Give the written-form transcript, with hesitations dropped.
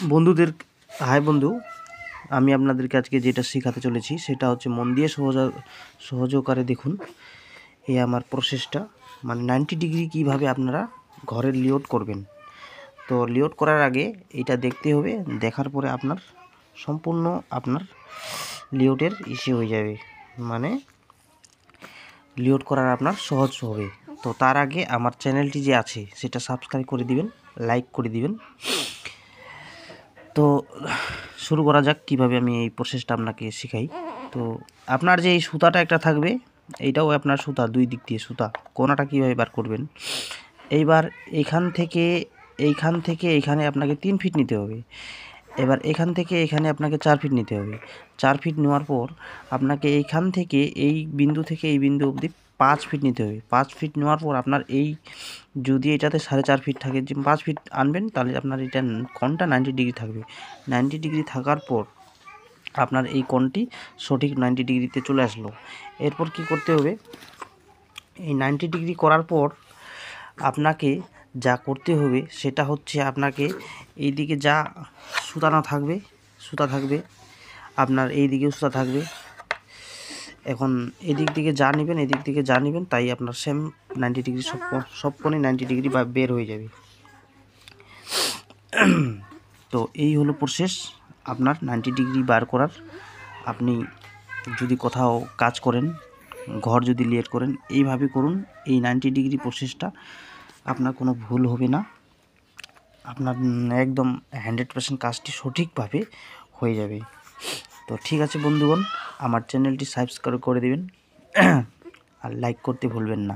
বন্ধুদের হাই বন্ধু, আমি আপনাদেরকে আজকে যেটা শেখাতে চলেছি সেটা হচ্ছে মন দিয়ে সহযোগারে দেখুন। এই আমার প্রসেসটা, মানে 90 ডিগ্রি কীভাবে আপনারা ঘরের লেআউট করবেন। তো লেআউট করার আগে এটা দেখতে হবে, দেখার পরে আপনার সম্পূর্ণ আপনার লেআউটের ইসে হয়ে যাবে, মানে লেআউট করার আপনার সহজ হবে। তো তার আগে আমার চ্যানেলটি যে আছে সেটা সাবস্ক্রাইব করে দিবেন, লাইক করে দিবেন। তো শুরু করা যাক কীভাবে আমি এই প্রসেসটা আপনাকে শেখাই। তো আপনার যে এই সুতাটা একটা থাকবে, এইটাও আপনার সুতা, দুই দিক দিয়ে সুতা, কোনাটা কীভাবে বার করবেন। এইবার এইখান থেকে এইখানে আপনাকে 3 ফিট নিতে হবে। এবার এখান থেকে এখানে আপনাকে 4 ফিট নিতে হবে। 4 ফিট নেওয়ার পর আপনাকে এইখান থেকে এই বিন্দু থেকে এই বিন্দু অবধি 5 ফিট নিতে হবে। 5 ফিট নেওয়ার পর আপনার এই যদি এটাতে 4.5 ফিট থাকে, যে 5 ফিট আনবেন, তাহলে আপনার এটা কোণটা 90 ডিগ্রি থাকবে। 90 ডিগ্রি থাকার পর আপনার এই কোণটি সঠিক 90 ডিগ্রিতে চলে আসলো। এরপর কি করতে হবে, এই 90 ডিগ্রি করার পর আপনাকে যা করতে হবে সেটা হচ্ছে, আপনাকে এই দিকে যা সুতা থাকবে আপনার এই দিকেও সুতা থাকবে। এখন এদিক থেকে যা নেবেন তাই আপনার সেম 90 ডিগ্রি সব কোণে 90 ডিগ্রি বা বের হয়ে যাবে। তো এই হলো প্রসেস আপনার 90 ডিগ্রি বার করার। আপনি যদি কোথাও কাজ করেন, ঘর যদি লেট করেন, এইভাবে করুন। এই 90 ডিগ্রি প্রসেসটা আপনার কোনো ভুল হবে না, আপনার একদম 100% কাজটি সঠিকভাবে হয়ে যাবে। তো ঠিক আছে বন্ধুগণ, আমার চ্যানেলটি সাবস্ক্রাইব করে দেবেন আর লাইক করতে ভুলবেন না।